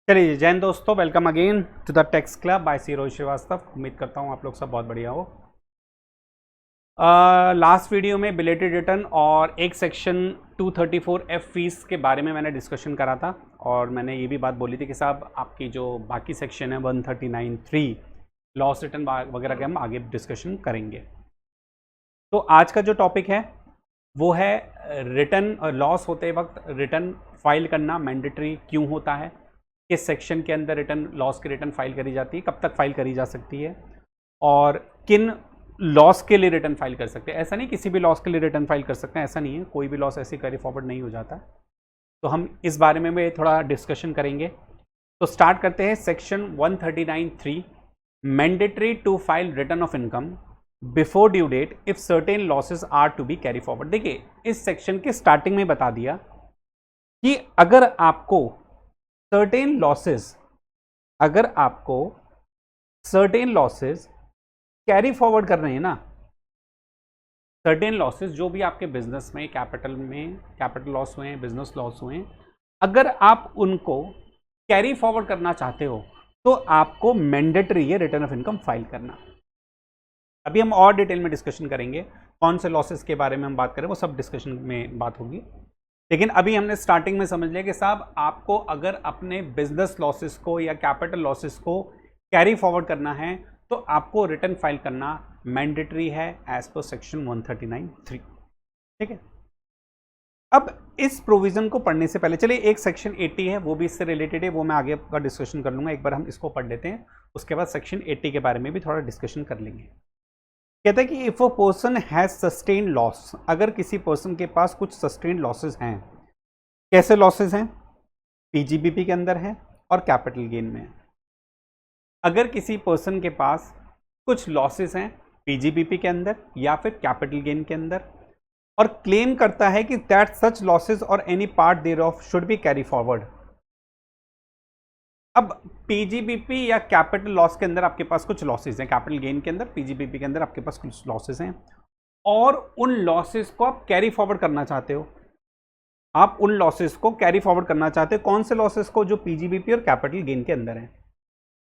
चलिए जय हिंद दोस्तों, welcome again to the tax club by C Rohit Shrivastava. उम्मीद करता हूँ आप लोग सब बहुत बढ़िया हो। लास्ट वीडियो में बिलेटेड रिटर्न और एक सेक्शन 234F फीस के बारे में मैंने डिस्कशन करा था और मैंने ये भी बात बोली थी कि साहब आपकी जो बाकी सेक्शन है 139(3) लॉस रिटर्न वगैरह के हम आगे डिस्कशन करेंगे। तो आज का जो टॉपिक है वो है रिटर्न लॉस होते वक्त रिटर्न फाइल करना मैंडेटरी क्यों होता है, किस सेक्शन के अंदर रिटर्न लॉस की रिटर्न फाइल करी जाती है, कब तक फाइल करी जा सकती है और किन लॉस के लिए रिटर्न फाइल कर सकते हैं। ऐसा नहीं किसी भी लॉस के लिए रिटर्न फाइल कर सकते हैं, ऐसा नहीं है, कोई भी लॉस ऐसे कैरी फॉरवर्ड नहीं हो जाता। तो हम इस बारे में भी थोड़ा डिस्कशन करेंगे। तो स्टार्ट करते हैं section 139(3) mandatory to file return of income before due date if certain losses are to be carry forward. देखिए इस सेक्शन के स्टार्टिंग में बता दिया कि अगर आपको सर्टेन लॉसेज कैरी फॉरवर्ड कर रहे हैं ना, सर्टेन लॉसेज जो भी आपके बिजनेस में कैपिटल लॉस हुए हैं, बिजनेस लॉस हुए हैं, अगर आप उनको कैरी फॉरवर्ड करना चाहते हो तो आपको मैंडेटरी है रिटर्न ऑफ इनकम फाइल करना। अभी हम और डिटेल में डिस्कशन करेंगे, कौन से लॉसेज के बारे में हम बात करें वो सब डिस्कशन में बात होगी। लेकिन अभी हमने स्टार्टिंग में समझ लिया कि साहब आपको अगर अपने बिजनेस लॉसेस को या कैपिटल लॉसेस को कैरी फॉरवर्ड करना है तो आपको रिटर्न फाइल करना मैंडेटरी है एज पर सेक्शन 139(3). ठीक है, अब इस प्रोविजन को पढ़ने से पहले चलिए एक सेक्शन 80 है वो भी इससे रिलेटेड है, वो मैं आगे का डिस्कशन कर लूंगा। एक बार हम इसको पढ़ लेते हैं, उसके बाद सेक्शन 80 के बारे में भी थोड़ा डिस्कशन कर लेंगे। कहता है कि if a person has sustained loss, अगर किसी पर्सन के पास कुछ सस्टेन्ड लॉसेज हैं, कैसे लॉसेज हैं, पीजीबीपी के अंदर है और कैपिटल गेन में है। अगर किसी पर्सन के पास कुछ लॉसेज हैं पीजीबीपी के अंदर या फिर कैपिटल गेन के अंदर और क्लेम करता है कि दैट सच लॉसेज और any part there of should be carry forward. अब पीजीबीपी या कैपिटल लॉस के अंदर आपके पास कुछ लॉसेज हैं, कैपिटल गेन के अंदर, पीजीबीपी के अंदर आपके पास कुछ लॉसेज हैं और उन लॉसेज को आप कैरी फॉरवर्ड करना चाहते हो। आप उन लॉसेज को कैरी फॉरवर्ड करना चाहते हो, कौन से लॉसेज को, जो पीजीबीपी और कैपिटल गेन के अंदर हैं।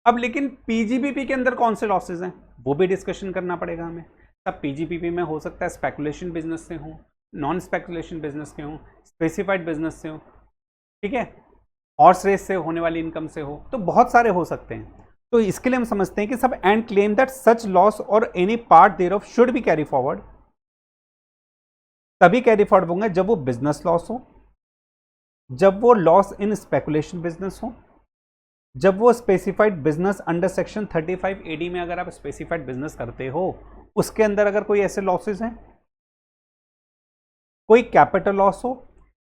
अब लेकिन पीजीबीपी के अंदर कौन से लॉसेज हैं वो भी डिस्कशन करना पड़ेगा हमें। तब पीजीबीपी में हो सकता है स्पेकुलेशन बिजनेस से हो, नॉन स्पेकुलेशन बिजनेस के हो, स्पेसिफाइड बिजनेस से हो, ठीक है, हॉर्स रेस से होने वाली इनकम से हो, तो बहुत सारे हो सकते हैं। तो इसके लिए हम समझते हैं कि सब and claim that such loss और any part there of should be carry forward, तभी कैरी फॉरवर्ड होंगे जब वो बिजनेस लॉस हो, जब वो लॉस इन स्पेकुलेशन बिजनेस हो, जब वो specified business under section 35AD में अगर आप स्पेसिफाइड बिजनेस करते हो उसके अंदर अगर कोई ऐसे लॉसेज हैं, कोई कैपिटल लॉस हो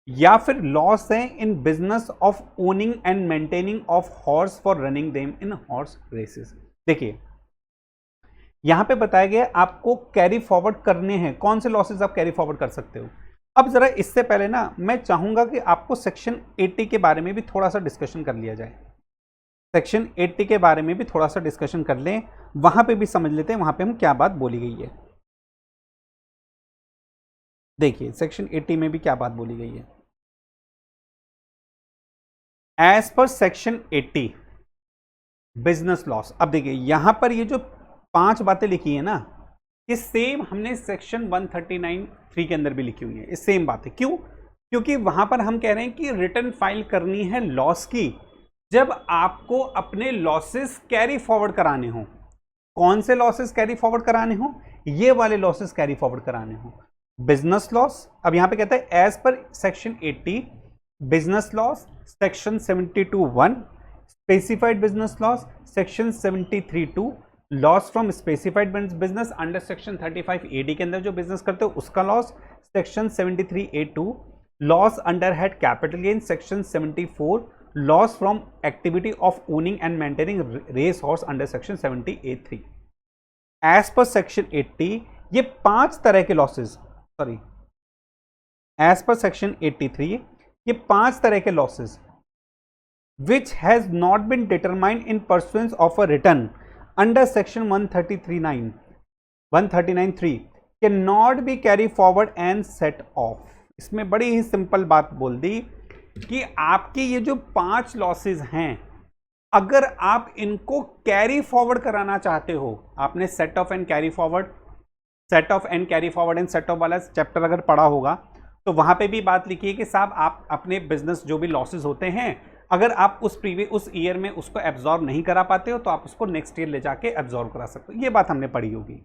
या फिर लॉस है in business of owning and maintaining of horse for running them in horse races. देखिए यहां पे बताया गया आपको कैरी फॉरवर्ड करने हैं, कौन से लॉसेस आप कैरी फॉरवर्ड कर सकते हो। अब जरा इससे पहले ना मैं चाहूंगा कि आपको सेक्शन 80 के बारे में भी थोड़ा सा डिस्कशन कर लिया जाए। सेक्शन 80 के बारे में भी थोड़ा सा डिस्कशन कर लें, वहां पे भी समझ लेते हैं वहां पे हम क्या बात बोली गई है। देखिए सेक्शन 80 में भी क्या बात बोली गई है। As per section 80 business loss. अब देखिए यहां पर ये जो 5 बातें लिखी है ना, ये सेम हमने सेक्शन 139(3) के अंदर भी लिखी हुई है, ये सेम बात है। क्यों? क्योंकि वहां पर हम कह रहे हैं कि रिटर्न फाइल करनी है लॉस की जब आपको अपने लॉसेस कैरी फॉरवर्ड कराने हो। कौन से लॉसेस कैरी फॉरवर्ड कराने हो? ये वाले लॉसेस कैरी फॉरवर्ड कराने हो। बिजनेस लॉस, अब यहां पे कहता है as per section 80 business loss section 72(1), specified business loss section 73(2), loss from specified business under section 35AD के अंदर जो बिजनेस करते हो उसका loss section 73A(2), loss under head capital gain section 74, loss from activity of owning and maintaining race horse under section 70A(3). As per section 80 ये 5 तरह के losses, sorry as per section 83 ये 5 तरह के losses which has not been determined in pursuance of a return under section 139(3) can not be carry forward and set off. इसमें बड़ी ही simple बात बोल दी कि आपके ये जो 5 लॉसेज हैं अगर आप इनको कैरी फॉरवर्ड कराना चाहते हो, आपने set of and carry forward, set of and carry forward and set of वाला चैप्टर अगर पढ़ा होगा तो वहां पे भी बात लिखी है कि साहब आप अपने बिजनेस जो भी लॉसेस होते हैं, अगर आप उस ईयर में उसको एब्जॉर्ब नहीं करा पाते हो तो आप उसको नेक्स्ट ईयर ले जाके एब्जॉर्ब करा सकते हो। ये बात हमने पढ़ी होगी।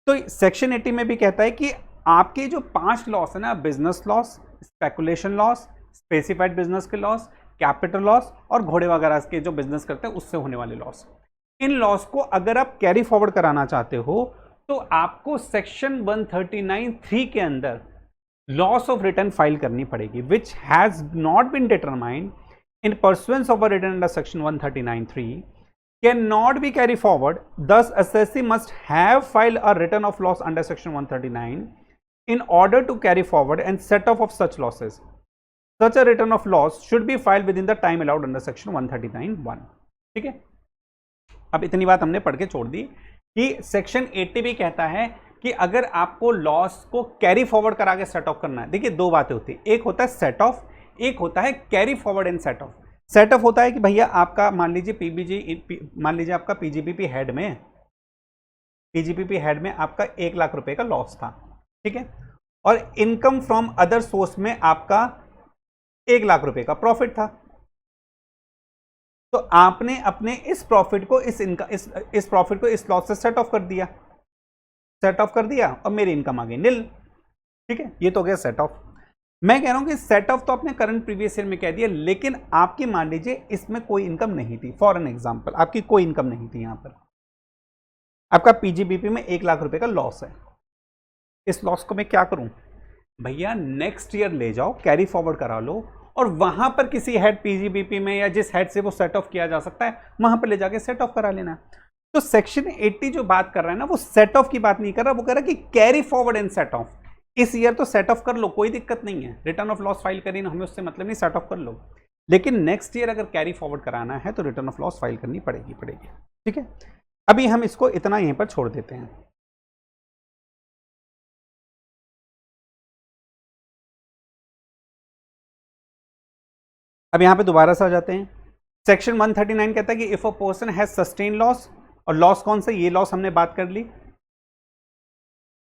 तो सेक्शन 80 में भी कहता है कि आपके जो 5 लॉस है ना, business loss, speculation loss, specified business के लॉस, कैपिटल लॉस और घोड़े वगैरह के जो बिजनेस करते हैं उससे होने वाले लॉस, इन लॉस को अगर आप कैरी फॉरवर्ड कराना चाहते हो तो आपको सेक्शन 139(3) के अंदर लॉस ऑफ रिटर्न फाइल करनी पड़ेगी, which has not been determined in pursuance of a return under section 139(3) can not be carry forward, thus assessee must have filed a return of loss under section 139 in order to carry forward and set off of such losses. Such a return of loss should be filed within the time allowed under section 139(1). ठीक है, अब इतनी बात हमने पढ़ के छोड़ दी कि सेक्शन 80 भी कहता है कि अगर आपको लॉस को कैरी फॉरवर्ड करा के सेट ऑफ करना है, देखिए दो बातें होती है, एक होता है सेट ऑफ, एक होता है carry forward and set of. Set of होता है कि भैया आपका मान लीजिए आपका पीजीबीपी हेड में आपका 1 लाख रुपए का लॉस था, ठीक है, और इनकम फ्रॉम अदर सोर्स में आपका 1 लाख रुपए का प्रॉफिट था। तो आपने अपने इस प्रॉफिट को इस लॉस से सेट ऑफ कर दिया और मेरी इनकम आ गई नील। ठीक है, ये तो हो गया सेट ऑफ। मैं कह रहा हूं कि सेट ऑफ तो आपने करंट प्रीवियस ईयर में कह दिया, लेकिन आपकी मान लीजिए इसमें कोई इनकम नहीं थी, फॉर एन एग्जांपल आपकी कोई इनकम नहीं थी, यहां पर आपका पीजीबीपी में 1 लाख रुपए का लॉस है। इस लॉस को मैं क्या करूं भैया, नेक्स्ट ईयर ले जाओ, कैरी फॉरवर्ड करा लो और वहां पर किसी हेड पीजीबीपी में या जिस हेड से वो सेट ऑफ किया जा सकता है वहां पर ले जाके सेट ऑफ करा लेना। तो सेक्शन 80 जो बात कर रहा है ना, वो सेट ऑफ की बात नहीं कर रहा, वो कह रहा है कि carry forward and set of. इस ईयर तो सेट ऑफ कर लो, कोई दिक्कत नहीं है, रिटर्न ऑफ लॉस फाइल करी ना, हमें उससे मतलब नहीं, सेट ऑफ कर लो, लेकिन नेक्स्ट ईयर अगर कैरी फॉरवर्ड कराना है तो रिटर्न ऑफ लॉस फाइल करनी पड़ेगी। ठीक है, अभी हम इसको इतना यहीं पर छोड़ देते हैं। अब यहां पे दोबारा से आ जाते हैं। सेक्शन 139 कहता है कि if a person has sustain loss, और लॉस कौन सा, ये लॉस हमने बात कर ली,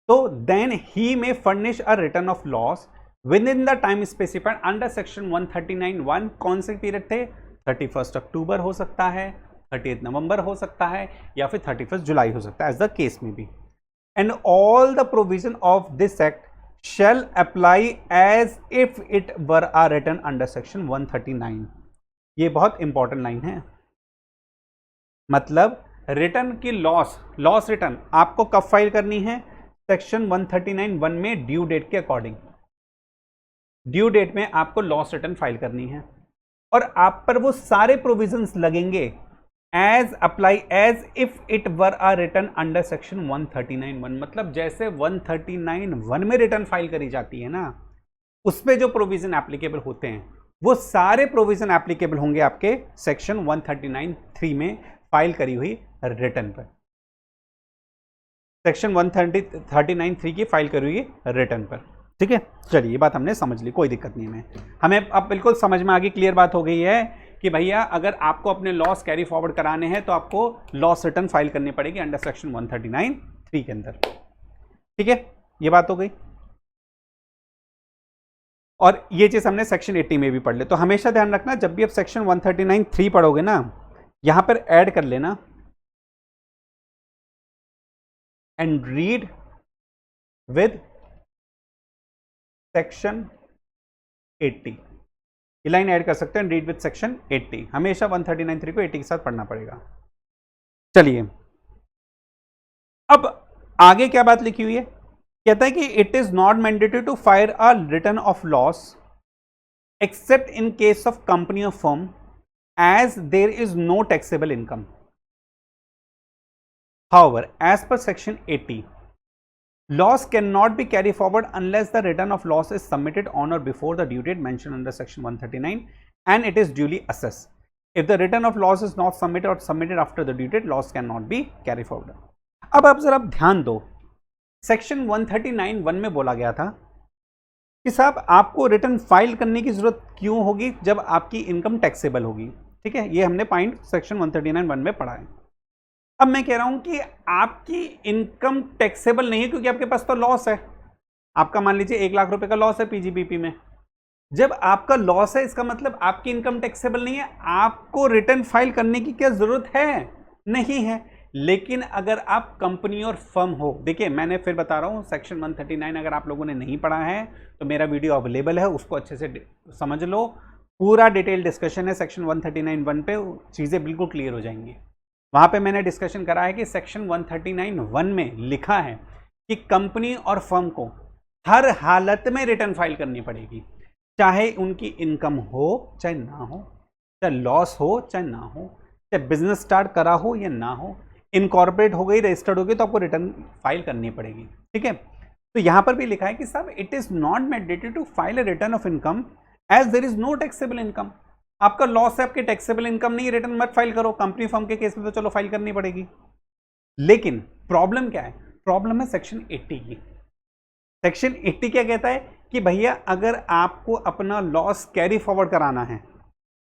तो देन ही में furnish a return of loss with in the time specified under section 139(1). कौन से पीरियड थे, 31 अक्टूबर हो सकता है, 30 नवंबर हो सकता है, या फिर 31 जुलाई हो सकता है, एज द केस में भी। And all the provision of this act shall apply as if it were a written under section 139। ये बहुत इंपॉर्टेंट लाइन है, मतलब रिटर्न की लॉस रिटर्न आपको कब फाइल करनी है, सेक्शन 139(1) में ड्यू डेट के अकॉर्डिंग, ड्यू डेट में आपको लॉस रिटर्न फाइल करनी है और आप पर वो सारे प्रोविजंस लगेंगे as apply as if it were a return under section 139(1। मतलब जैसे 139(1) में रिटर्न फाइल करी जाती है ना, उसमें जो प्रोविजन एप्लीकेबल होते हैं वो सारे प्रोविजन एप्लीकेबल होंगे आपके सेक्शन 139(3) में फाइल करी हुई रिटर्न पर, सेक्शन 139(3) की फाइल करी हुई रिटर्न पर। ठीक है, चलिए ये बात हमने समझ ली, कोई दिक्कत नहीं है, हमें अब बिल्कुल समझ में आ गई, क्लियर बात हो गई है कि भैया अगर आपको अपने लॉस कैरी फॉरवर्ड कराने हैं तो आपको लॉस रिटर्न फाइल करनी पड़ेगी अंडर सेक्शन 139(3) के अंदर। ठीक है, ये बात हो गई, और ये चीज हमने सेक्शन 80 में भी पढ़ ले। तो हमेशा ध्यान रखना, जब भी आप सेक्शन 139(3) पढ़ोगे ना, यहां पर ऐड कर लेना एंड रीड विद सेक्शन 80, ये लाइन ऐड कर सकते हैं, रीड विद सेक्शन 80। हमेशा 139(3) को 80 के साथ पढ़ना पड़ेगा। चलिए अब आगे क्या बात लिखी हुई है, कहता है कि it is not mandatory to file a return of loss except in case of company और firm as there is no taxable income. However, as per section 80, loss cannot be carried forward unless the return of loss is submitted on or before the due date mentioned under section 139 and it is duly assessed. If the return of loss is not submitted or submitted after the due date, loss cannot be carried forward. अब आप जरा ध्यान दो, section 139(1) में बोला गया था कि साहब आपको रिटर्न फाइल करने की जरूरत क्यों होगी, जब आपकी इनकम टैक्सेबल होगी। ठीक है, ये हमने पॉइंट सेक्शन 139(1) में पढ़ा है। अब मैं कह रहा हूं कि आपकी इनकम टैक्सेबल नहीं है क्योंकि आपके पास तो लॉस है। आपका मान लीजिए 1 लाख रुपए का लॉस है पीजीबीपी में। जब आपका लॉस है इसका मतलब आपकी इनकम टैक्सेबल नहीं है, आपको रिटर्न फाइल करने की क्या जरूरत है? नहीं है। लेकिन अगर आप कंपनी और फर्म हो, देखिए मैंने फिर बता रहा हूं सेक्शन 139 अगर आप लोगों ने नहीं पढ़ा है तो मेरा वीडियो अवेलेबल है, उसको अच्छे से समझ लो। पूरा डिटेल डिस्कशन है सेक्शन 139(1) पे, चीजें बिल्कुल क्लियर हो जाएंगी। वहां पे मैंने डिस्कशन करा है कि सेक्शन 139(1) में लिखा है कि कंपनी और फर्म को हर हालत में रिटर्न फाइल करनी पड़ेगी, चाहे उनकी इनकम हो चाहे ना हो, चाहे लॉस हो चाहे ना हो, चाहे बिजनेस स्टार्ट करा हो या ना हो, इनकॉर्पोरेट हो गई, रजिस्टर्ड हो गई, तो आपको रिटर्न फाइल करनी पड़ेगी। ठीक है, तो यहां पर भी लिखा है कि साहब it is not mandatory to file a return of income as there is no taxable income. आपका लॉस है, आपकी टैक्सेबल इनकम नहीं, रिटर्न मत फाइल करो। कंपनी फर्म के केस में तो चलो फाइल करनी पड़ेगी। लेकिन प्रॉब्लम क्या है? प्रॉब्लम है सेक्शन 80 की। सेक्शन 80 क्या कहता है कि भैया अगर आपको अपना लॉस कैरी फॉरवर्ड कराना है,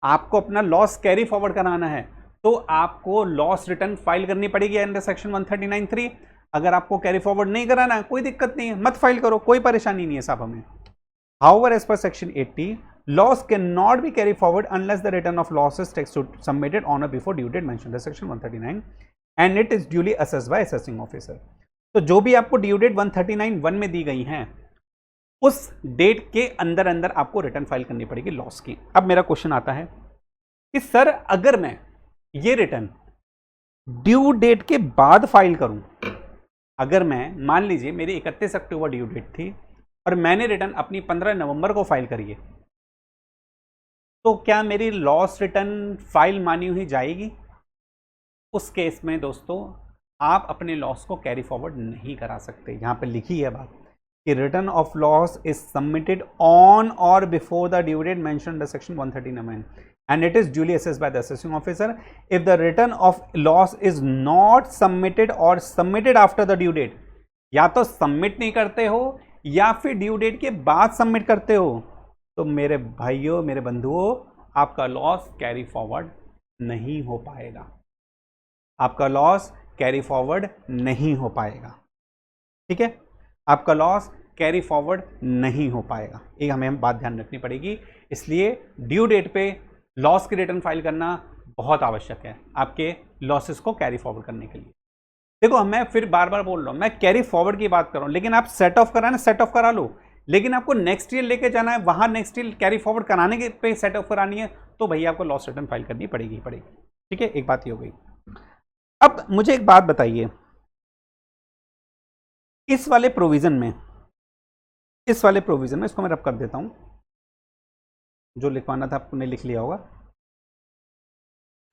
आपको अपना लॉस कैरी फॉरवर्ड कराना है तो आपको लॉस रिटर्न फाइल करनी पड़ेगी अंडर सेक्शन 139(3). अगर आपको कैरी फॉरवर्ड नहीं कराना है कोई दिक्कत नहीं है, मत फाइल करो, कोई परेशानी नहीं है साहब हमें। However as per section 80 loss can not be carry forward unless the return of losses text submitted on or before due date mentioned in section 139 and it is duly assessed by assessing officer. तो जो भी आपको due date 139(1) में दी गई हैं उस date के अंदर अंदर आपको रिटर्न फाइल करनी पड़ेगी लॉस की। अब मेरा क्वेश्चन आता है कि सर अगर मैं ये रिटर्न ड्यू डेट के बाद फाइल करूं, अगर मैं मान लीजिए मेरी 31 अक्टूबर ड्यू डेट थी और मैंने रिटर्न अपनी 15 नवंबर को फाइल करी है, तो क्या मेरी लॉस रिटर्न फाइल मानी हुई जाएगी? उस केस में दोस्तों आप अपने लॉस को कैरी फॉरवर्ड नहीं करा सकते। यहां पे लिखी है बात कि return of loss is submitted on or before the due date mentioned under section 139 and it is duly assessed by the assessing officer. If the return of loss is not submitted or submitted after the due date, या तो submit नहीं करते हो या फिर due date के बाद submit करते हो, तो मेरे भाइयों मेरे बंधुओं आपका लॉस कैरी फॉरवर्ड नहीं हो पाएगा। आपका लॉस कैरी फॉरवर्ड नहीं हो पाएगा। ठीक है, आपका लॉस कैरी फॉरवर्ड नहीं हो पाएगा। एक हमें बात ध्यान रखनी पड़ेगी। इसलिए ड्यू डेट पे लॉस की रिटर्न फाइल करना बहुत आवश्यक है आपके लॉसेस को कैरी फॉरवर्ड करने के लिए। देखो मैं फिर बार बार बोल रहा हूं, मैं कैरी फॉरवर्ड की बात कर रहा हूं, लेकिन आप सेट ऑफ कराना सेट ऑफ करा लो, लेकिन आपको नेक्स्ट ईयर लेके जाना है, वहां नेक्स्ट ईयर कैरी फॉरवर्ड कराने के पे सेट ऑफ करानी है, तो भैया आपको लॉस रिटर्न फाइल करनी पड़ेगी। ठीक है, एक बात ये हो गई। अब मुझे एक बात बताइए, इस वाले प्रोविजन में इसको मैं रब कर देता हूं, जो लिखवाना था आपने लिख लिया होगा।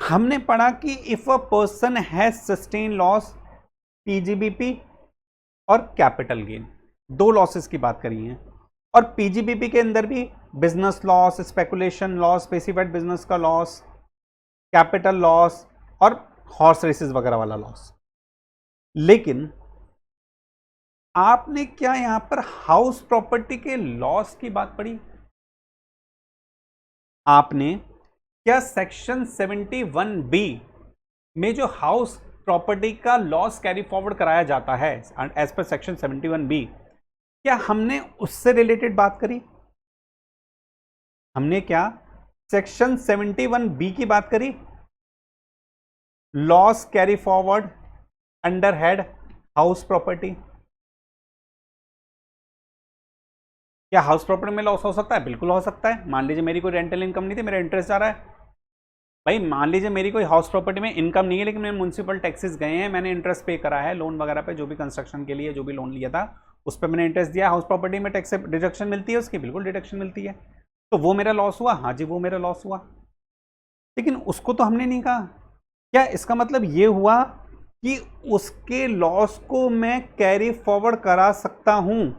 हमने पढ़ा कि if a person has sustain loss, PGBP और कैपिटल गेन, दो लॉसेस की बात करी है, और पीजीबीपी के अंदर भी business loss, speculation loss, specified business का लॉस, कैपिटल लॉस और हॉर्स रेसेस वगैरह वाला लॉस। लेकिन आपने क्या यहां पर हाउस प्रॉपर्टी के लॉस की बात पढ़ी? आपने क्या सेक्शन 71(b) में जो हाउस प्रॉपर्टी का लॉस कैरी फॉरवर्ड कराया जाता है एज पर सेक्शन 71(b), क्या हमने उससे रिलेटेड बात करी? हमने क्या सेक्शन 71(b) की बात करी? Loss carry forward under head house property. क्या हाउस प्रॉपर्टी में लॉस हो सकता है? बिल्कुल हो सकता है। मान लीजिए मेरी कोई रेंटल इनकम नहीं थी, मेरा इंटरेस्ट जा रहा है। भाई मान लीजिए मेरी कोई हाउस प्रॉपर्टी में इनकम नहीं है, लेकिन मैंने म्युनिसिपल टैक्सेस गए हैं, मैंने इंटरेस्ट पे करा है लोन वगैरह पे, जो भी कंस्ट्रक्शन के लिए जो भी लोन लिया था उस पर मैंने इंटरेस्ट दिया। हाउस प्रॉपर्टी में टैक्स डिडक्शन मिलती है, उसकी बिल्कुल डिडक्शन मिलती है, तो वो मेरा लॉस हुआ। हाँ जी, वो मेरा लॉस हुआ, लेकिन उसको तो हमने नहीं कहा। क्या इसका मतलब ये हुआ कि उसके लॉस को मैं कैरी फॉरवर्ड करा सकता हूं?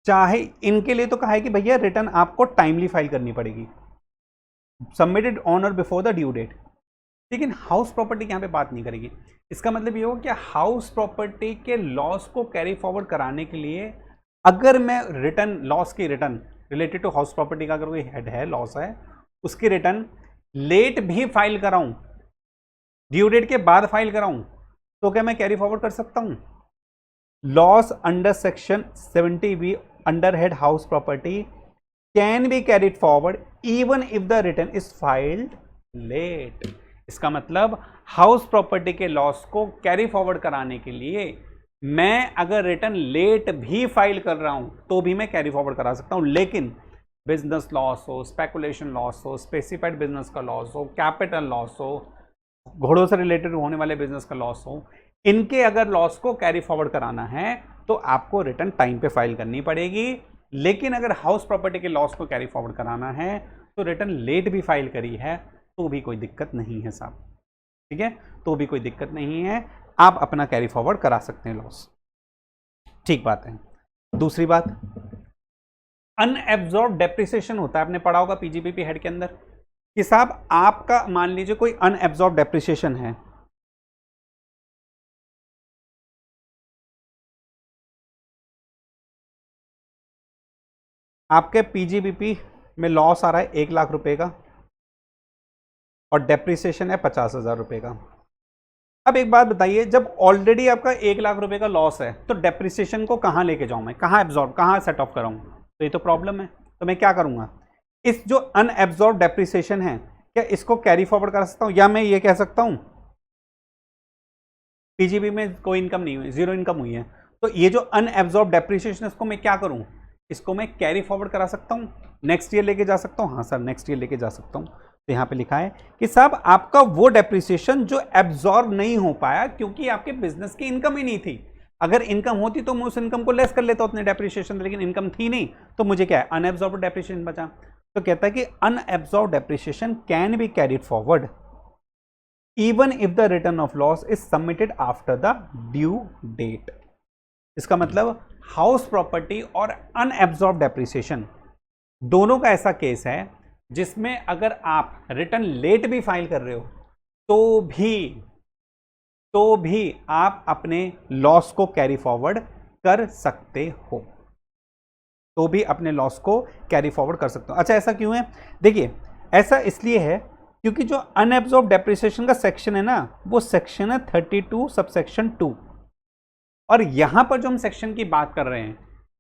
चाहे इनके लिए तो कहा है कि भैया रिटर्न आपको टाइमली फाइल करनी पड़ेगी, submitted on or before the due date, लेकिन हाउस प्रॉपर्टी यहां पे बात नहीं करेगी। इसका मतलब ये होगा कि हाउस प्रॉपर्टी के लॉस को कैरी फॉरवर्ड कराने के लिए अगर मैं रिटर्न लॉस की return related to house property का अगर कोई हेड है, लॉस है, उसकी रिटर्न लेट भी फाइल कराऊं, ड्यू डेट के बाद फाइल कराऊं, तो क्या मैं कैरी फॉरवर्ड कर सकता हूं? Loss under section 70B under head house property can be carried forward even if the return is filed late. इसका मतलब हाउस प्रॉपर्टी के लॉस को कैरी फॉरवर्ड कराने के लिए मैं अगर रिटर्न लेट भी फाइल कर रहा हूं तो भी मैं कैरी फॉरवर्ड करा सकता हूं, लेकिन बिजनेस लॉस हो, स्पेकुलेशन लॉस हो, स्पेसिफाइड बिजनेस का लॉस हो, कैपिटल लॉस हो, घोड़ों से रिलेटेड होने वाले बिजनेस का लॉस हो, इनके अगर लॉस को कैरी फॉरवर्ड कराना है तो आपको रिटर्न टाइम पे फाइल करनी पड़ेगी। लेकिन अगर हाउस प्रॉपर्टी के लॉस को कैरी फॉरवर्ड कराना है तो रिटर्न लेट भी फाइल करी है तो भी कोई दिक्कत नहीं है साहब, ठीक है, तो भी कोई दिक्कत नहीं है, आप अपना कैरी फॉरवर्ड करा सकते हैं लॉस, ठीक बात है। दूसरी बात, अनएब्जॉर्ब डेप्रिसिएशन होता है, आपने पढ़ा होगा पीजीबीपी हेड के अंदर कि साहब आपका मान लीजिए कोई अनएब्जॉर्ब डेप्रिसिएशन है, आपके पीजीबीपी में लॉस आ रहा है 1 लाख रुपए का और डेप्रिसिएशन है 50,000 रुपए का। अब एक बात बताइए, जब ऑलरेडी आपका 1 लाख रुपए का लॉस है तो डेप्रिसिएशन को कहां लेके जाऊं मैं, कहां एब्जॉर्ब, कहां सेट ऑफ कराऊं? तो ये तो प्रॉब्लम है। तो मैं क्या करूंगा, इस जो अनएब्जॉर्ब डेप्रिसिएशन है क्या इसको कैरी फॉरवर्ड कर सकता हूं, या मैं ये कह सकता हूं पीजीबी में कोई इनकम नहीं हुई, जीरो इनकम हुई है, तो ये जो अनएब्जॉर्ब डेप्रिसिएशन इसको मैं क्या करूं, इसको मैं कैरी फॉरवर्ड करा सकता हूं, नेक्स्ट ईयर लेके जा सकता हूं? हाँ सर, नेक्स्ट ईयर लेके जा सकता हूं। तो यहां पे लिखा है कि साहब आपका वो डेप्रिसिएशन जो एब्जॉर्ब नहीं हो पाया क्योंकि आपके बिजनेस की इनकम ही नहीं थी, अगर इनकम होती तो मैं उस इनकम को लेस कर लेता हूं अपने डेप्रिसिएशन, लेकिन इनकम थी नहीं तो मुझे क्या है, अनएब्जॉर्ब डेप्रिसिएशन बचा। तो कहता है कि unabsorbed depreciation can be carried forward even if the return of loss is submitted after the due date। इसका मतलब हाउस प्रॉपर्टी और अनएब्जॉर्ब डेप्रिसिएशन दोनों का ऐसा केस है जिसमें अगर आप रिटर्न लेट भी फाइल कर रहे हो तो भी आप अपने लॉस को कैरी फॉरवर्ड कर सकते हो, तो भी अपने लॉस को कैरी फॉरवर्ड कर सकते हो। अच्छा, ऐसा क्यों है? देखिए, ऐसा इसलिए है क्योंकि जो अनएब्जॉर्ब डेप्रिसिएशन का सेक्शन है ना, वो सेक्शन है 32 सबसेक्शन 2, और यहां पर जो हम सेक्शन की बात कर रहे हैं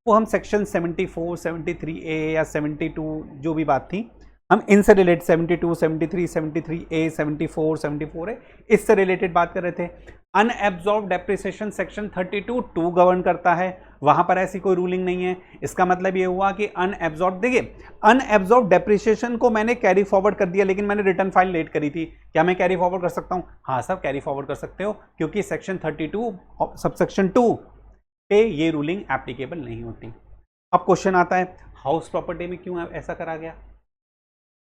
वो हम सेक्शन 74, 73A या 72 जो भी बात थी, हम इनसे रिलेटेड 72, 73, 73A, 74, 74A इससे रिलेटेड बात कर रहे थे। अनएब्जॉर्ब डेप्रिसिएशन सेक्शन 32(2) गवर्न करता है, वहां पर ऐसी कोई रूलिंग नहीं है। इसका मतलब ये हुआ कि अनएब्जॉर्ब, देखिए अनएब्जॉर्ब डेप्रिसिएशन को मैंने कैरी फॉरवर्ड कर दिया लेकिन मैंने रिटर्न फाइल लेट करी थी, क्या मैं कैरी फॉरवर्ड कर सकता हूं? हाँ सब कैरी फॉरवर्ड कर सकते हो, क्योंकि सेक्शन 32 सबसेक्शन 2 पे ये रूलिंग एप्लीकेबल नहीं होती। अब क्वेश्चन आता है, हाउस प्रॉपर्टी में क्यों ऐसा करा गया?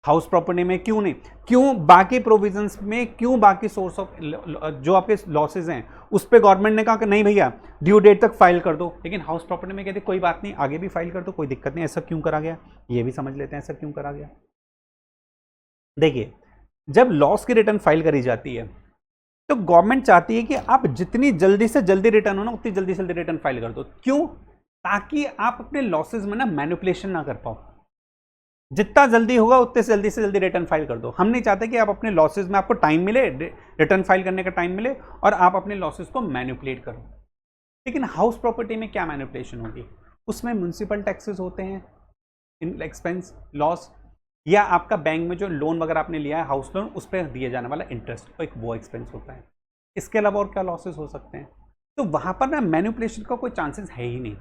हाउस प्रॉपर्टी में क्यों नहीं? क्यों बाकी प्रोविजंस में, क्यों बाकी सोर्स ऑफ जो आपके लॉसेज हैं उस पे गवर्नमेंट ने कहा कि नहीं भैया ड्यू डेट तक फाइल कर दो, लेकिन हाउस प्रॉपर्टी में कहते कोई बात नहीं आगे भी फाइल कर दो, कोई दिक्कत नहीं। ऐसा क्यों करा गया ये भी समझ लेते हैं, ऐसा क्यों करा गया। देखिए, जब लॉस की रिटर्न फाइल करी जाती है तो गवर्नमेंट चाहती है कि आप जितनी जल्दी से जल्दी रिटर्न हो ना उतनी जल्दी से जल्दी रिटर्न फाइल कर दो। क्यों? ताकि आप अपने लॉसेज में ना मैनिपुलेशन ना कर पाओ, जितना जल्दी होगा उतने से जल्दी रिटर्न फाइल कर दो। हम नहीं चाहते कि आप अपने लॉसेज में, आपको टाइम मिले, रिटर्न फाइल करने का टाइम मिले और आप अपने लॉसेज को मैनिपुलेट करो। लेकिन हाउस प्रॉपर्टी में क्या मैनिपुलेशन होगी? उसमें म्युनिसिपल टैक्सेस होते हैं, इन एक्सपेंस लॉस, या आपका बैंक में जो लोन वगैरह आपने लिया है हाउस लोन, उस पर दिया जाने वाला इंटरेस्ट, तो एक वो एक्सपेंस होता है। इसके अलावा और क्या लॉसेस हो सकते हैं? तो वहां पर ना मैनिपुलेशन का कोई चांसेस है ही नहीं,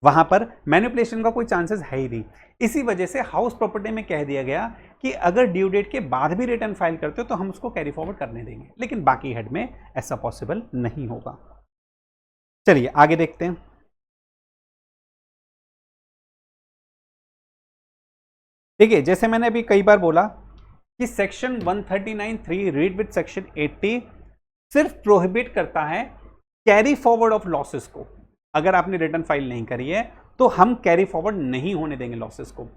वहां पर मैनिपुलेशन का कोई चांसेस है ही नहीं। इसी वजह से हाउस प्रॉपर्टी में कह दिया गया कि अगर ड्यू डेट के बाद भी रिटर्न फाइल करते हो तो हम उसको कैरी फॉरवर्ड करने देंगे, लेकिन बाकी हेड में ऐसा पॉसिबल नहीं होगा। चलिए आगे देखते हैं। देखिए, जैसे मैंने अभी कई बार बोला कि सेक्शन 139(3) रीड विद सेक्शन 80 सिर्फ प्रोहिबिट करता है कैरी फॉरवर्ड ऑफ लॉसेस को। अगर आपने रिटर्न फाइल नहीं करी है तो हम कैरी फॉरवर्ड नहीं होने देंगे लॉसेस को।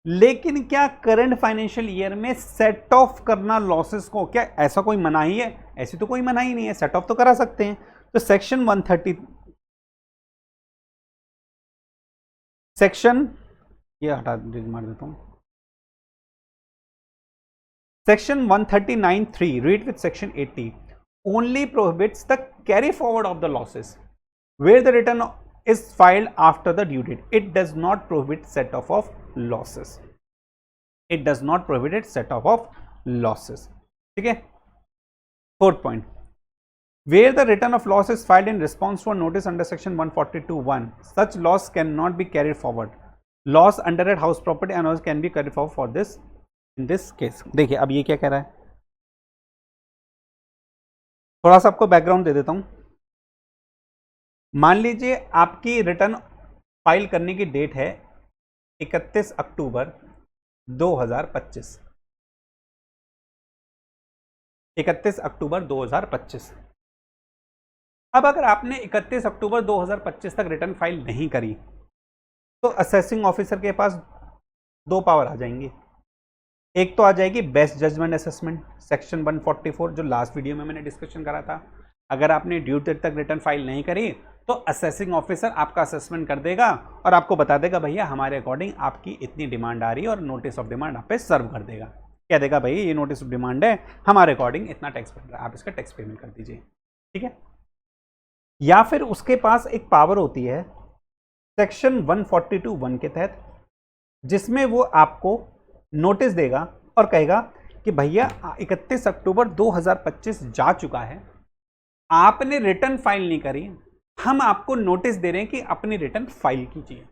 लेकिन क्या करंट फाइनेंशियल ईयर में सेट ऑफ करना लॉसेस को, क्या ऐसा कोई मनाही है? ऐसी तो कोई मनाही नहीं है, सेट ऑफ तो करा सकते हैं। तो सेक्शन 130, सेक्शन ये हटा मार देता हूं, Section 139(3), read with Section 80, only prohibits the carry forward of the losses where the return is filed after the due date. It does not prohibit set off of losses. It does not prohibit set off of losses. ठीक है. Fourth point, where the return of loss is filed in response to a notice under Section 142(1), such loss cannot be carried forward. Loss under a house property and can be carried forward for this in this case. देखिए अब ये क्या कह रहा है, थोड़ा सा आपको बैकग्राउंड दे देता हूं. मान लीजिए आपकी रिटर्न फाइल करने की डेट है 31 अक्टूबर 2025. 31 अक्टूबर 2025. अब अगर आपने 31 अक्टूबर 2025 तक रिटर्न फाइल नहीं करी तो असेसिंग ऑफिसर के पास दो पावर आ जाएंगी. एक तो आ जाएगी बेस्ट जजमेंट असेसमेंट, सेक्शन 144, जो लास्ट वीडियो में मैंने डिस्कशन करा था. अगर आपने ड्यू डेट तक रिटर्न फाइल नहीं करी तो असेसिंग ऑफिसर आपका असेसमेंट कर देगा और आपको बता देगा भैया हमारे अकॉर्डिंग आपकी इतनी डिमांड आ रही है और नोटिस ऑफ डिमांड आप पे सर्व कर देगा. कह देगा भाई ये नोटिस ऑफ डिमांड है, हमारे अकॉर्डिंग इतना टैक्स बन रहा है, आप इसका टैक्स पेमेंट कर दीजिए. ठीक है. या फिर उसके पास एक पावर होती है सेक्शन 142(1) के तहत, जिसमें वो आपको नोटिस देगा और कहेगा कि भैया 31 अक्टूबर 2025 जा चुका है, आपने रिटर्न फाइल नहीं करी, हम आपको नोटिस दे रहे हैं कि अपनी रिटर्न फाइल कीजिए.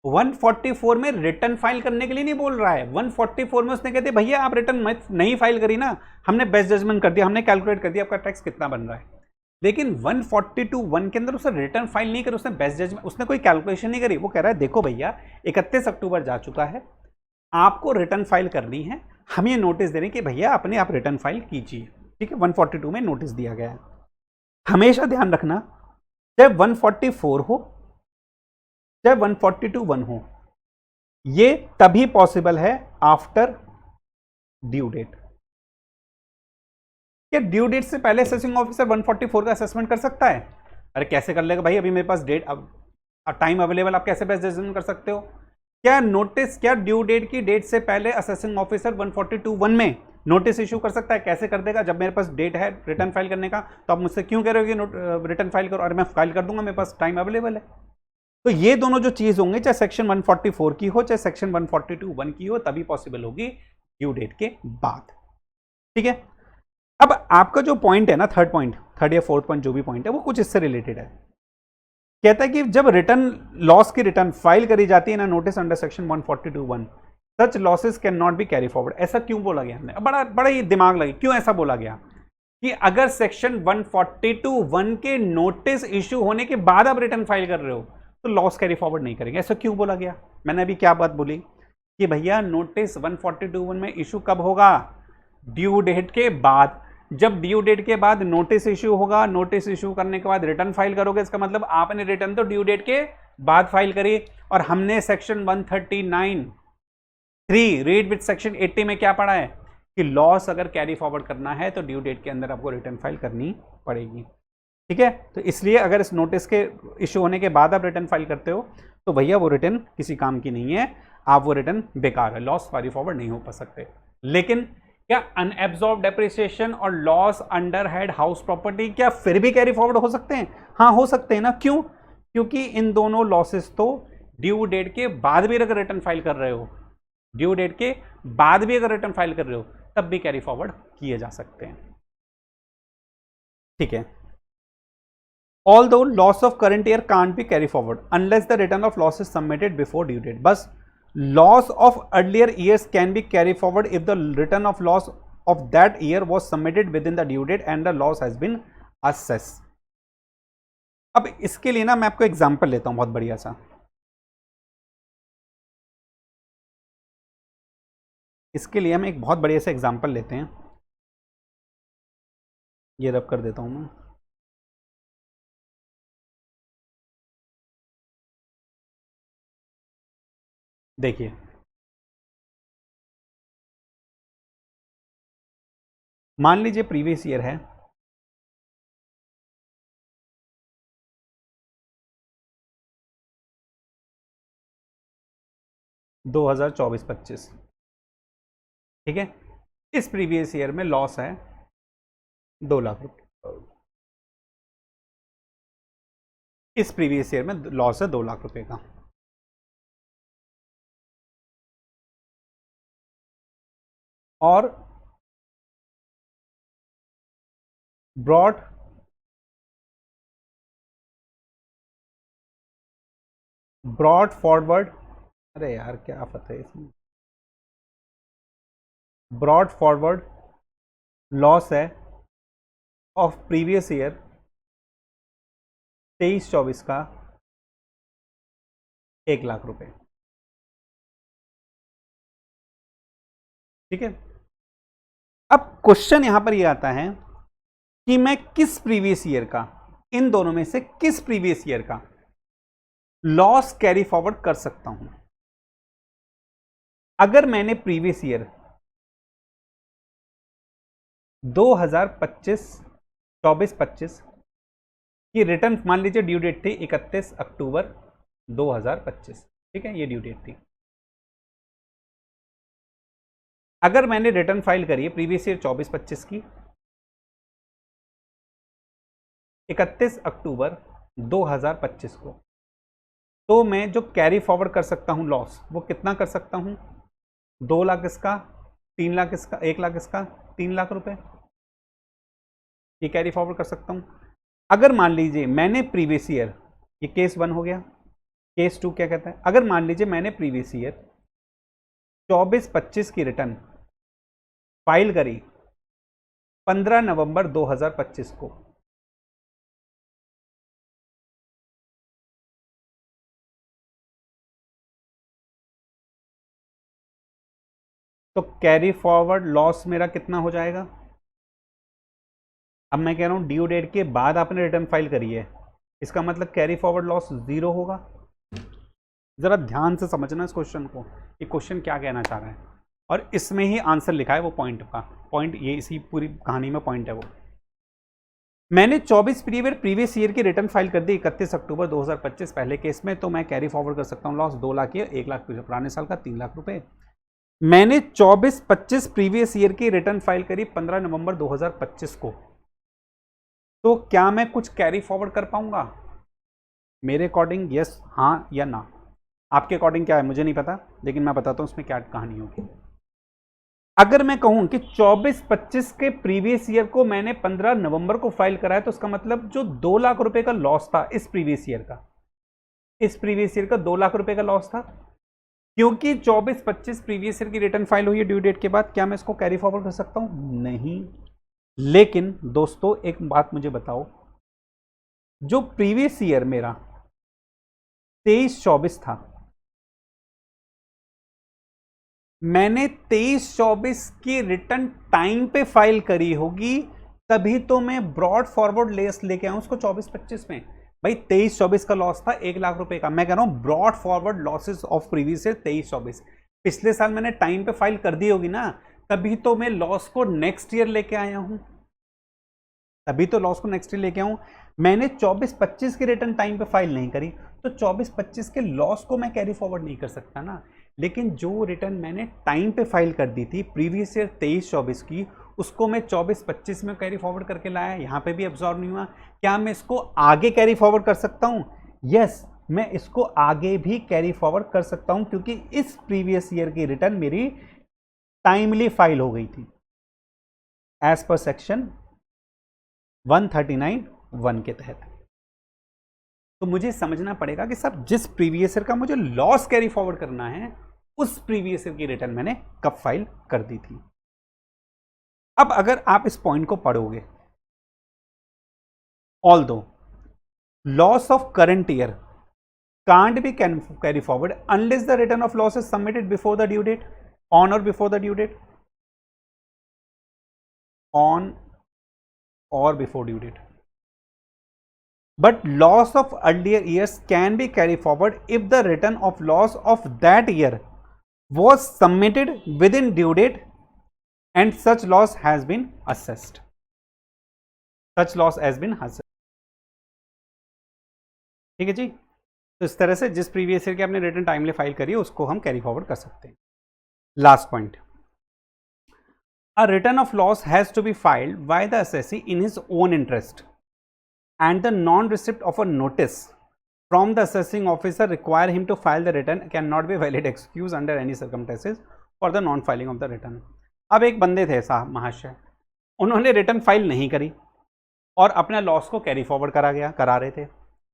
144 में रिटर्न फाइल करने के लिए नहीं बोल रहा है. 144 में उसने कहते भैया आप रिटर्न नहीं फाइल करी ना, हमने बेस्ट जजमेंट कर दिया, हमने कैलकुलेट कर दिया आपका टैक्स कितना बन रहा है. लेकिन 142(1) के अंदर उसने रिटर्न फाइल नहीं करी, उसने बेस्ट जजमेंट, उसने कोई कैलकुलेशन नहीं करी. वो कह रहा है देखो भैया 31 अक्टूबर जा चुका है, आपको रिटर्न फाइल करनी है, हम ये नोटिस दे रहे हैं कि भैया अपने आप रिटर्न फाइल कीजिए. ठीक है. 142 में नोटिस दिया गया है. हमेशा ध्यान रखना, चाहे 144 हो चाहे 142(1) हो, ये तभी पॉसिबल है आफ्टर ड्यू डेट. क्या ड्यू डेट से पहले असेसिंग ऑफिसर 144 का असेसमेंट कर सकता है? अरे कैसे कर लेगा भाई, अभी मेरे पास डेट अब टाइम अवेलेबल, आप कैसे बेस्ट जजमेंट कर सकते हो? क्या नोटिस, क्या ड्यू डेट की डेट से पहले असेसिंग ऑफिसर 142(1) में नोटिस इशू कर सकता है? कैसे कर देगा? जब मेरे पास डेट है रिटर्न फाइल करने का, तो आप मुझसे क्यों कह रहे हो कि रिटर्न फाइल करो? और मैं फाइल कर दूंगा, मेरे पास टाइम अवेलेबल है. तो ये दोनों जो चीज होंगे, चाहे सेक्शन 144 की हो चाहे सेक्शन 142(1) की हो, तभी पॉसिबल होगी ड्यू डेट के बाद. ठीक है. अब आपका जो पॉइंट है ना, थर्ड या फोर्थ पॉइंट जो भी पॉइंट है, वो कुछ इससे रिलेटेड है. कहता है कि जब रिटर्न लॉस की रिटर्न फाइल करी जाती है ना notice under section 142(1), such losses can not be carry forward. ऐसा क्यों बोला गया हमने? बड़ा ही दिमाग लगे, क्यों ऐसा बोला गया कि अगर सेक्शन 142(1) के नोटिस इश्यू होने के बाद आप रिटर्न फाइल कर रहे हो तो लॉस कैरी फॉरवर्ड नहीं करेंगे. ऐसा क्यों बोला गया? मैंने अभी क्या बात बोली कि भैया नोटिस 142(1) में इशू कब होगा? ड्यू डेट के बाद. जब ड्यू डेट के बाद नोटिस इश्यू होगा, नोटिस इश्यू करने के बाद रिटर्न फाइल करोगे, इसका मतलब आपने रिटर्न तो ड्यू डेट के बाद फाइल करी. और हमने सेक्शन 139(3) रीड विद सेक्शन 80 में क्या पढ़ा है कि लॉस अगर कैरी फॉरवर्ड करना है तो ड्यू डेट के अंदर आपको रिटर्न फाइल करनी पड़ेगी. ठीक है. तो इसलिए अगर इस नोटिस के इश्यू होने के बाद आप रिटर्न फाइल करते हो तो भैया वो रिटर्न किसी काम की नहीं है, आप वो रिटर्न बेकार है, लॉस कैरी फॉरवर्ड नहीं हो पा सकते. लेकिन क्या अनएब्सॉर्ब डेप्रिसिएशन और loss under head house property क्या फिर भी कैरी फॉरवर्ड हो सकते हैं? हाँ हो सकते हैं ना. क्यों? क्योंकि इन दोनों लॉसेस तो ड्यू डेट के बाद भी अगर रिटर्न फाइल कर रहे हो, ड्यू डेट के बाद भी अगर रिटर्न फाइल कर रहे हो तब भी कैरी फॉरवर्ड किए जा सकते हैं. ठीक है. Although loss of current year can't be carry forward unless the return of loss is submitted before due date. बस loss of earlier years can be carry forward if the return of loss of that year was submitted within the due date and the loss has been assessed. अब इसके लिए ना मैं आपको example लेता हूं बहुत बढ़िया सा. इसके लिए हम एक बहुत बढ़िया सा एग्जांपल लेते हैं. ये रब कर देता हूं मैं. देखिए मान लीजिए प्रीवियस ईयर है 2024-25. ठीक है, इस प्रीवियस ईयर में लॉस है 2 लाख रुपए, इस प्रीवियस ईयर में लॉस है 2 लाख रुपए का। और ब्रॉड फॉरवर्ड, अरे यार क्या आफत है इसमें, ब्रॉड फॉरवर्ड लॉस है ऑफ प्रीवियस ईयर 23-24 का 1 लाख रुपए। ठीक है, अब क्वेश्चन यहां पर यह आता है कि मैं किस प्रीवियस ईयर का, इन दोनों में से किस प्रीवियस ईयर का लॉस कैरी फॉरवर्ड कर सकता हूं। अगर मैंने प्रीवियस ईयर 2025 24-25 की रिटर्न, मान लीजिए ड्यू डेट थी 31 अक्टूबर 2025, ठीक है, ये ड्यू डेट थी। अगर मैंने रिटर्न फाइल करी है प्रीवियस ईयर 24-25 की 31 अक्टूबर 2025 को, तो मैं जो कैरी फॉरवर्ड कर सकता हूं लॉस, वो कितना कर सकता हूं, 2 लाख इसका, 3 लाख इसका, 1 लाख इसका, 3 लाख रुपए, ये कैरी फॉरवर्ड कर सकता हूं। अगर मान लीजिए मैंने प्रीवियस ईयर, ये केस 1 हो गया, केस 2 क्या कहता है, अगर मान लीजिए मैंने प्रीवियस ईयर 24-25 की रिटर्न फाइल करी 15 नवंबर 2025 को, तो कैरी फॉरवर्ड लॉस मेरा कितना हो जाएगा। अब मैं कह रहा हूं ड्यू डेट के बाद आपने रिटर्न फाइल करी है, इसका मतलब कैरी फॉरवर्ड लॉस 0 होगा। जरा ध्यान से समझना इस क्वेश्चन को, ये क्वेश्चन क्या कहना चाह रहा है, और इसमें ही आंसर लिखा है वो पॉइंट का, पॉइंट ये इसी पूरी कहानी में पॉइंट है वो। मैंने 24 प्रीवियस ईयर की रिटर्न फाइल कर दी 31 अक्टूबर 2025 पहले केस में, तो मैं कैरी फॉरवर्ड कर सकता हूं लॉस 2 लाख या 1 लाख पुराने साल का 3 लाख रुपए। मैंने 24-25 प्रीवियस ईयर की रिटर्न फाइल करी 15 नवंबर 2025 को, तो क्या मैं कुछ कैरी फॉरवर्ड कर पाऊंगा। मेरे अकॉर्डिंग यस, हाँ या ना, आपके अकॉर्डिंग क्या है मुझे नहीं पता, लेकिन मैं बताता हूं उसमें क्या कहानी होगी। अगर मैं कहूं कि 24-25 के प्रीवियस ईयर को मैंने 15 नवंबर को फाइल करा है, तो उसका मतलब जो 2 लाख रुपए का लॉस था इस प्रीवियस ईयर का, इस प्रीवियस ईयर का 2 लाख रुपए का लॉस था, क्योंकि 24-25 प्रीवियस ईयर की रिटर्न फाइल हुई है ड्यू डेट के बाद। क्या मैं इसको कैरी फॉरवर्ड कर सकता हूं, नहीं। लेकिन दोस्तों एक बात मुझे बताओ, जो प्रीवियस ईयर मेरा 23-24 था, मैंने 23-24 की रिटर्न टाइम पे फाइल करी होगी, तभी तो मैं ब्रॉड फॉरवर्ड लेस लेके आऊं उसको 24-25 में। भाई 23-24 का लॉस था 1 लाख रुपए का, मैं कह रहा हूं brought forward losses of previous year 23-24, पिछले साल मैंने टाइम पे फाइल कर दी होगी ना, तभी तो मैं लॉस को नेक्स्ट ईयर लेके आया हूं, तभी तो लॉस को नेक्स्ट ईयर लेके आऊं। मैंने 24-25 की रिटर्न टाइम पे फाइल नहीं करी, तो 24-25 के लॉस को मैं कैरी फॉरवर्ड नहीं कर सकता ना। लेकिन जो रिटर्न मैंने टाइम पे फाइल कर दी थी प्रीवियस ईयर 23-24 की, उसको मैं 24-25 में कैरी फॉरवर्ड करके लाया, यहां पे भी एब्जॉर्ब नहीं हुआ। क्या मैं इसको आगे कैरी फॉरवर्ड कर सकता हूं, यस, मैं इसको आगे भी कैरी फॉरवर्ड कर सकता हूं, क्योंकि इस प्रीवियस ईयर की रिटर्न मेरी टाइमली फाइल हो गई थी एज पर सेक्शन 139(1) के तहत। तो मुझे समझना पड़ेगा कि सब जिस प्रीवियस ईयर का मुझे लॉस कैरी फॉरवर्ड करना है, उस प्रीवियस ईयर की रिटर्न मैंने कब फाइल कर दी थी। अब अगर आप इस पॉइंट को पढ़ोगे, although loss of current year can't be carry forward unless the return of loss is submitted before the due date, on or before the due date, on or before due date. But loss of earlier years can be carried forward if the return of loss of that year was submitted within due date and such loss has been assessed. Such loss has been assessed. ठीक है जी, तो इस तरह से जिस previous year की आपने return timely file करी है उसको हम कैरी फॉरवर्ड कर सकते हैं। Last point, A return of loss has to be filed by the assessee in his own interest, and the non-receipt of a notice from the assessing officer require him to file the return cannot be valid excuse under any circumstances for the non-filing of the return. अब एक बंदे थे साहब महाशय, उन्होंने return file नहीं करी और अपने लॉस को कैरी फॉरवर्ड करा रहे थे।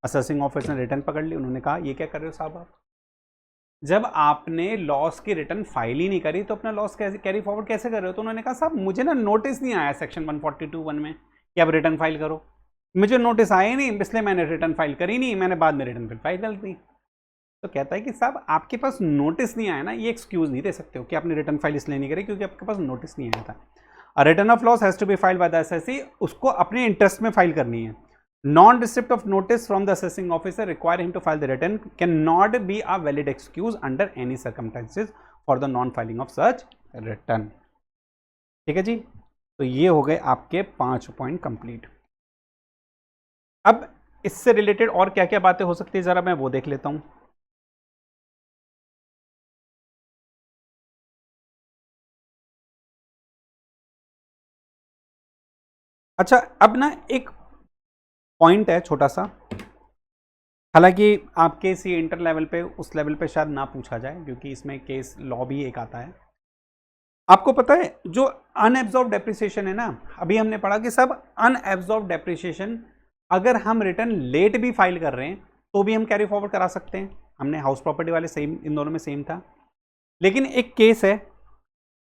असेसिंग ऑफिसर ने रिटर्न पकड़ ली, उन्होंने कहा ये क्या कर रहे हो साहब आप, जब आपने लॉस की रिटर्न फाइल ही नहीं करी तो अपना लॉस कैसे कैरी फॉरवर्ड कैसे कर रहे हो? तो उन्होंने कहा साहब मुझे ना नोटिस नहीं आया सेक्शन 142(1) में कि आप रिटर्न फाइल करो, मुझे नोटिस आया नहीं, इसलिए मैंने रिटर्न फाइल करी नहीं, मैंने बाद में रिटर्न फाइल कर दी। तो कहता है कि साहब आपके पास नोटिस नहीं आया ना, ये एक्सक्यूज नहीं दे सकते हो कि आपने रिटर्न फाइल इसलिए नहीं करी क्योंकि आपके पास नोटिस नहीं आया था। Return of loss has to be filed by the assessee, उसको अपने इंटरेस्ट में फाइल करनी है। Non receipt of notice from the assessing officer require him to file the return can not be a valid excuse under any circumstances for the non filing of such return. ठीक है जी, तो ये हो गए आपके 5 point complete. अब इससे related और क्या क्या बातें हो सकती है जरा मैं वो देख लेता हूं। अच्छा, अब ना एक पॉइंट है छोटा सा, हालांकि आपके सी इंटर लेवल पे उस लेवल पे शायद ना पूछा जाए क्योंकि इसमें केस लॉ भी एक आता है। आपको पता है जो अनएब्जॉर्ब डेप्रिसिएशन है ना, अभी हमने पढ़ा कि सब अनएब्जॉर्ब डेप्रिसिएशन अगर हम रिटर्न लेट भी फाइल कर रहे हैं तो भी हम कैरी फॉरवर्ड करा सकते हैं। हमने हाउस प्रॉपर्टी वाले सेम, इन दोनों में सेम था। लेकिन एक केस है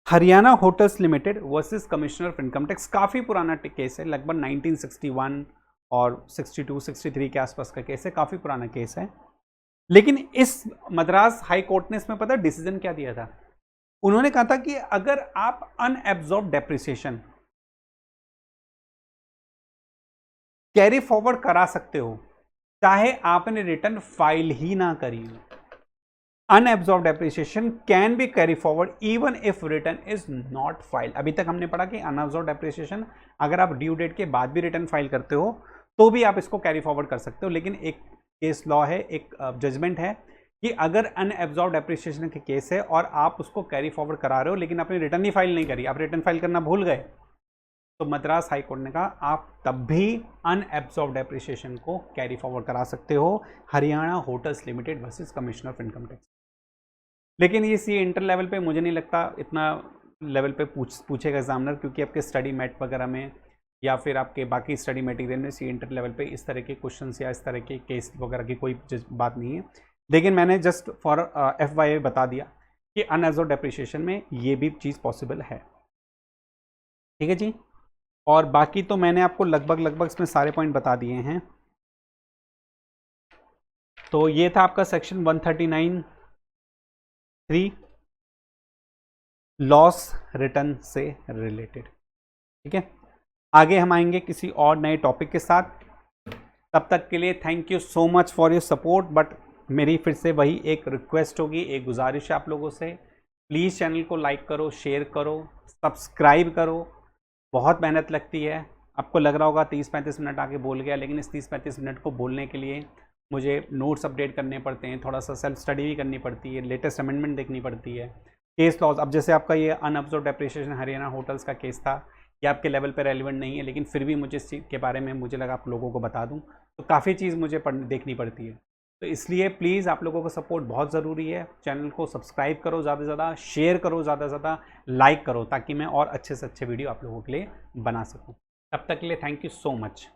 Haryana hotels limited versus commissioner of income tax, काफ़ी पुराना केस है, लगभग 1961 और 62 63 के आसपास का केस है, काफ़ी पुराना केस है। लेकिन इस मद्रास हाई कोर्ट ने इसमें पता डिसीजन क्या दिया था? उन्होंने कहा था कि अगर आप अनएब्जॉर्ब डेप्रिसिएशन कैरी फॉरवर्ड करा सकते हो चाहे आपने रिटर्न फाइल ही ना करी हो, unabsorbed depreciation can be carry forward even if return is not file. अभी तक हमने पढ़ा कि अनएब्जॉर्ब डेप्रिसिएशन अगर आप ड्यू डेट के बाद भी रिटर्न फाइल करते हो तो भी आप इसको कैरी फॉरवर्ड कर सकते हो। लेकिन एक केस लॉ है, एक जजमेंट है कि अगर अनएब्जॉर्ब डेप्रिसिएशन के केस है और आप उसको कैरी फॉरवर्ड करा रहे हो लेकिन आपने रिटर्न ही फाइल नहीं करी, आप रिटर्न फाइल करना भूल गए, तो मद्रास हाई कोर्ट ने कहा आप तब भी अनएब्जॉर्ब डेप्रिसिएशन को कैरी फॉरवर्ड करा सकते हो, Haryana hotels limited versus commissioner of income tax. लेकिन ये सी इंटर लेवल पे मुझे नहीं लगता इतना लेवल पे पूछेगा एग्जामिनर, क्योंकि आपके स्टडी मैट वगैरह में या फिर आपके बाकी स्टडी मटेरियल में सी इंटर लेवल पे इस तरह के क्वेश्चंस या इस तरह के केस वगैरह की कोई बात नहीं है। लेकिन मैंने जस्ट फॉर FYI बता दिया कि अनएब्जॉर्ब डेप्रिसिएशन में ये भी चीज़ पॉसिबल है। ठीक है जी, और बाकी तो मैंने आपको लगभग इसमें सारे पॉइंट बता दिए हैं। तो ये था आपका सेक्शन 139(3) लॉस रिटर्न से रिलेटेड। ठीक है, आगे हम आएंगे किसी और नए टॉपिक के साथ। तब तक के लिए thank you so much for your support. But मेरी फिर से वही एक रिक्वेस्ट होगी, एक गुजारिश है आप लोगों से, प्लीज़ चैनल को लाइक करो, शेयर करो, सब्सक्राइब करो। बहुत मेहनत लगती है, आपको लग रहा होगा 30-35 मिनट आगे बोल गया, लेकिन इस 30-35 मिनट को बोलने के लिए मुझे नोट्स अपडेट करने पड़ते हैं, थोड़ा सा सेल्फ स्टडी भी करनी पड़ती है, लेटेस्ट अमेंडमेंट देखनी पड़ती है, केस लॉज। अब जैसे आपका ये अनअब्जॉर्ब डेप्रिसिएशन हरियाणा होटल्स का केस था, ये आपके लेवल पर रेलिवेंट नहीं है, लेकिन फिर भी मुझे इस चीज़ के बारे में मुझे लगा आप लोगों को बता दूं, तो काफ़ी चीज़ मुझे देखनी पड़ती है। तो इसलिए प्लीज़ आप लोगों का सपोर्ट बहुत ज़रूरी है। चैनल को सब्सक्राइब करो ज़्यादा से ज़्यादा, शेयर करो ज़्यादा से ज़्यादा, लाइक करो, ताकि मैं और अच्छे से अच्छे वीडियो आप लोगों के लिए बना सकूं। तब तक के लिए थैंक यू सो मच।